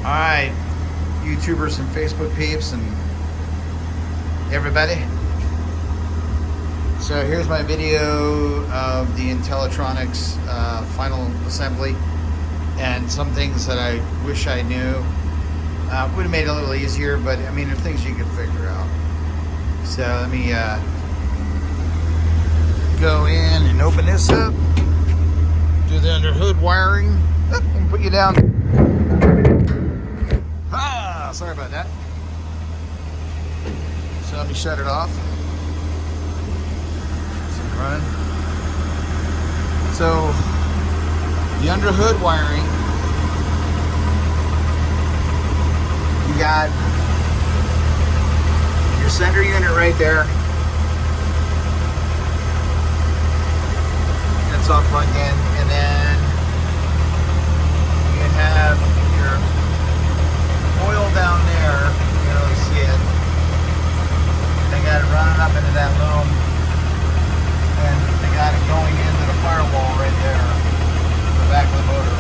Alright, YouTubers and Facebook peeps and everybody. So here's my video of the Intellitronix final assembly and some things that I wish I knew. Would have made it a little easier, but I mean, there are things you can figure out. So let me go in and open this up, do the under hood wiring, and put you down. Sorry about that. So let me shut it off. It's running. So the under hood wiring, you got your sender unit right there. That's all plugged in, and then you have your oil down there, you can really see it. They got it running up into that loom, and they got it going into the firewall right there, the back of the motor.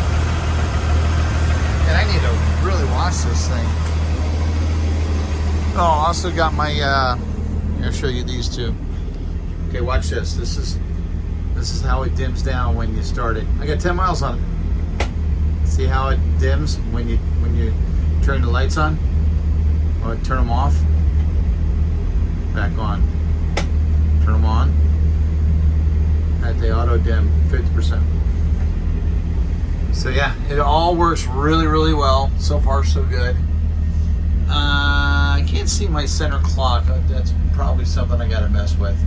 And I need to really wash this thing. Oh, also got my, I'll show you these two. Okay, watch this. This is how it dims down when you start it. I got 10 miles on it. See how it dims when you turn the lights on, or turn them off, back on, turn them on, and they auto dim 50%. So yeah, it all works really, really well. So far, so good. I can't see my center clock. That's probably something I gotta mess with.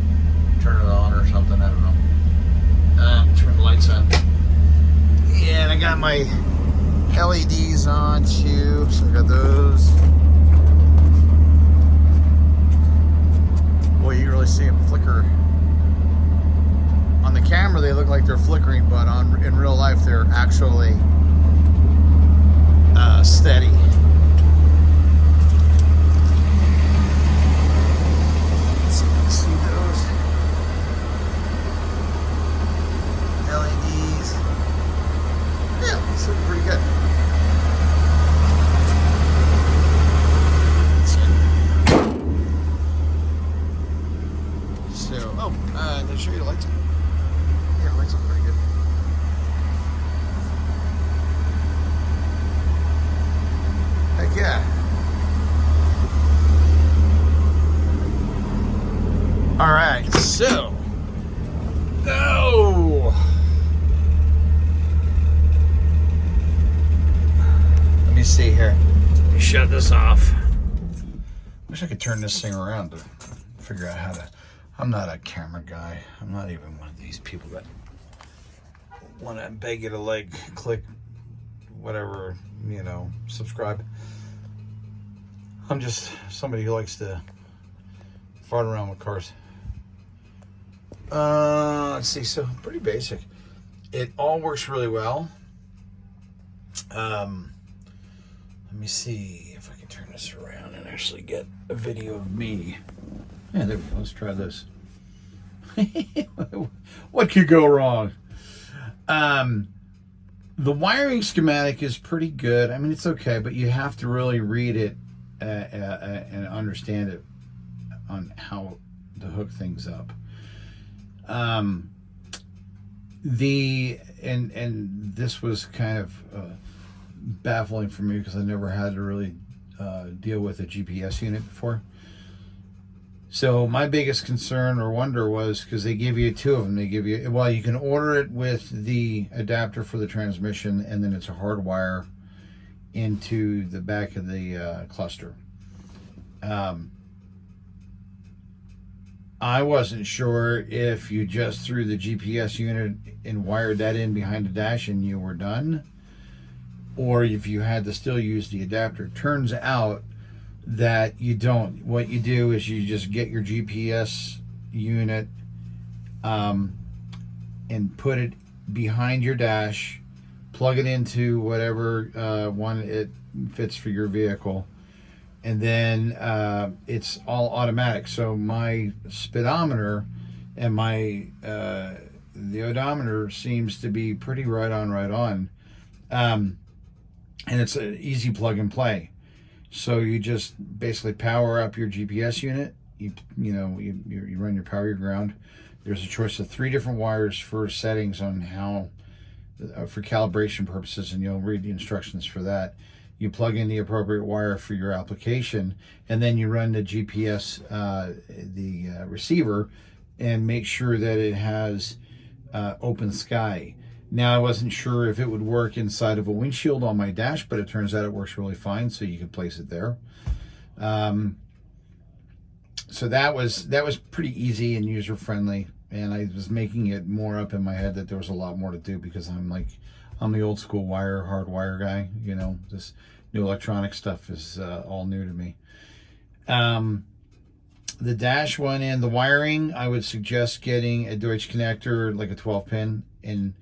Turn it on or something, I don't know. Turn the lights on. Yeah, and I got my LEDs on too, so I got those. Boy, you really see them flicker. On the camera, they look like they're flickering, but in real life, they're actually steady. See those LEDs? Yeah, it's looking pretty good. Did I show you the lights on? Yeah, the lights look pretty good. Heck yeah. Alright, so. Let me see here. Let me shut this off. Wish I could turn this thing around to figure out how to. I'm not a camera guy. I'm not even one of these people that want to beg you to like, click, whatever, you know, subscribe. I'm just somebody who likes to fart around with cars. Let's see. So pretty basic. It all works really well. Let me see if I can turn this around and actually get a video of me. Yeah, there we go. Let's try this. What could go wrong? The wiring schematic is pretty good. I mean, it's okay, but you have to really read it and understand it on how to hook things up. And this was kind of baffling for me because I never had to really deal with a GPS unit before. So my biggest concern or wonder was because they give you two of them. They give you, well, you can order it with the adapter for the transmission, and then it's a hard wire into the back of the cluster. I wasn't sure if you just threw the GPS unit and wired that in behind the dash and you were done, or if you had to still use the adapter. Turns out that you don't. What you do is you just get your GPS unit and put it behind your dash, plug it into whatever one it fits for your vehicle, and then it's all automatic. So my speedometer and my the odometer seems to be pretty right on. and it's an easy plug and play. So you just basically power up your GPS unit. You run your power, your ground. There's a choice of 3 different wires for settings on how, for calibration purposes, and you'll read the instructions for that. You plug in the appropriate wire for your application, and then you run the GPS, receiver, and make sure that it has open sky. Now, I wasn't sure if it would work inside of a windshield on my dash, but it turns out it works really fine, so you can place it there. So that was pretty easy and user friendly, and I was making it more up in my head that there was a lot more to do, because I'm the old school hard wire guy. This new electronic stuff is all new to me. The dash one and the wiring, I would suggest getting a Deutsch connector, like a 12 pin, and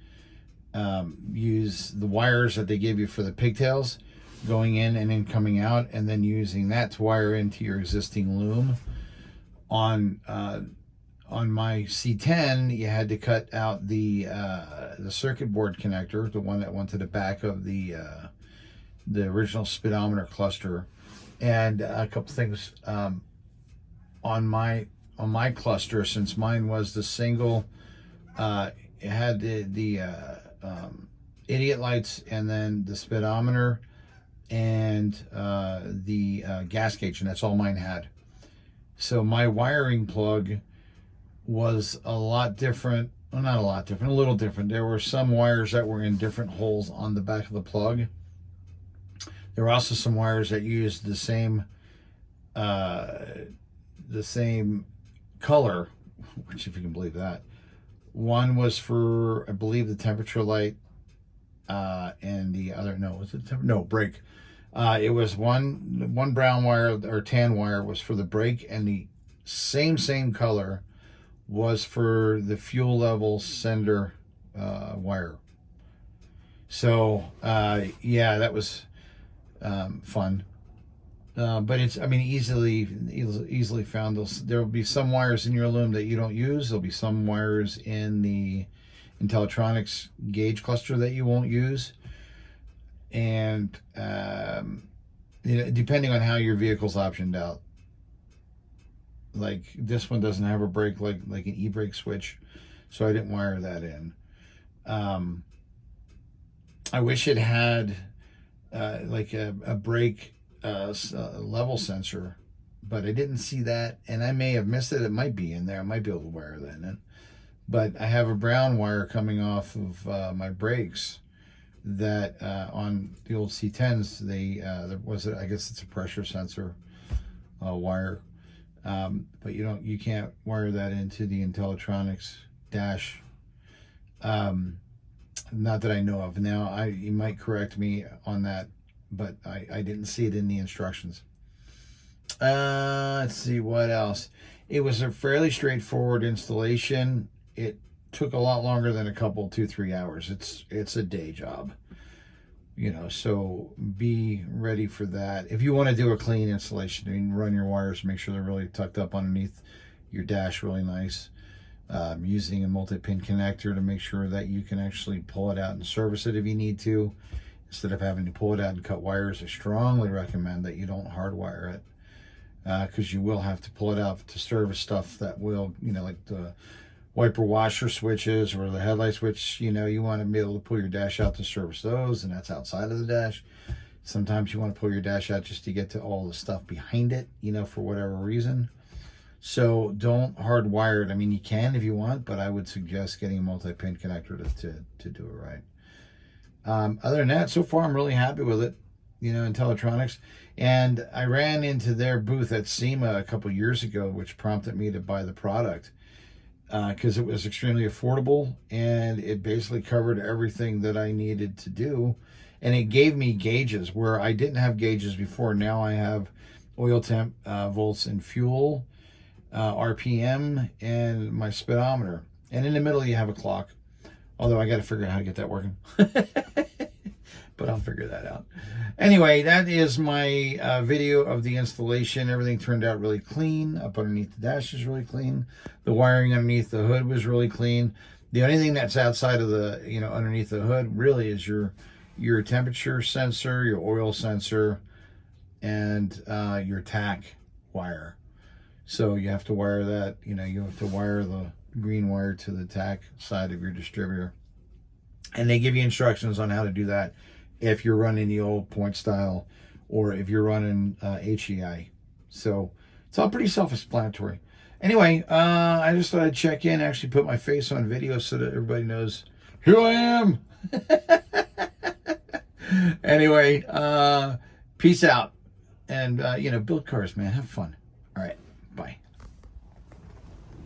use the wires that they give you for the pigtails going in and then coming out, and then using that to wire into your existing loom. On my C10, you had to cut out the circuit board connector, the one that went to the back of the original speedometer cluster, and a couple things on my cluster, since mine was the single. It had the idiot lights, and then the speedometer, and the gas gauge, and that's all mine had. So my wiring plug was a lot different. Well, not a lot different, a little different. There were some wires that were in different holes on the back of the plug. There were also some wires that used the same color, which, if you can believe that. One was for, I believe, the temperature light, and the other, brake. It was one brown wire, or tan wire, was for the brake, and the same color was for the fuel level sender wire. So yeah, that was fun. But it's, easily found. There will be some wires in your loom that you don't use. There'll be some wires in the Intellitronix gauge cluster that you won't use. And depending on how your vehicle's optioned out. Like this one doesn't have a brake, like an e-brake switch, so I didn't wire that in. I wish it had like a brake level sensor, but I didn't see that, and I may have missed it. It might be in there. I might be able to wire that in. But I have a brown wire coming off of my brakes that on the old C10s, I guess it's a pressure sensor wire. But you can't wire that into the Intellitronix dash. Not that I know of. Now, you might correct me on that, but I didn't see it in the instructions. Let's see what else. It was a fairly straightforward installation. It took a lot longer than 2-3 hours. It's a day job, so be ready for that. If you want to do a clean installation, run your wires, make sure they're really tucked up underneath your dash really nice. Using a multi-pin connector to make sure that you can actually pull it out and service it if you need to, instead of having to pull it out and cut wires. I strongly recommend that you don't hardwire it, because you will have to pull it out to service stuff that will, like the wiper washer switches or the headlight switch. You want to be able to pull your dash out to service those, and that's outside of the dash. Sometimes you want to pull your dash out just to get to all the stuff behind it, for whatever reason. So don't hardwire it. You can if you want, but I would suggest getting a multi-pin connector to do it right. Other than that, so far I'm really happy with it, Intellitronix. And I ran into their booth at SEMA a couple years ago, which prompted me to buy the product, because it was extremely affordable, and it basically covered everything that I needed to do. And it gave me gauges where I didn't have gauges before. Now I have oil temp, volts and fuel, RPM, and my speedometer. And in the middle you have a clock, although I got to figure out how to get that working. But I'll figure that out. Anyway, that is my video of the installation. Everything turned out really clean. Up underneath the dash is really clean. The wiring underneath the hood was really clean. The only thing that's outside of the, underneath the hood really is your your temperature sensor, your oil sensor, and your tack wire. So you have to wire that, you have to wire the green wire to the tack side of your distributor. And they give you instructions on how to do that if you're running the old point style or if you're running HEI. So it's all pretty self-explanatory. Anyway, I just thought I'd check in, actually put my face on video so that everybody knows who I am. Anyway, peace out. And, build cars, man. Have fun.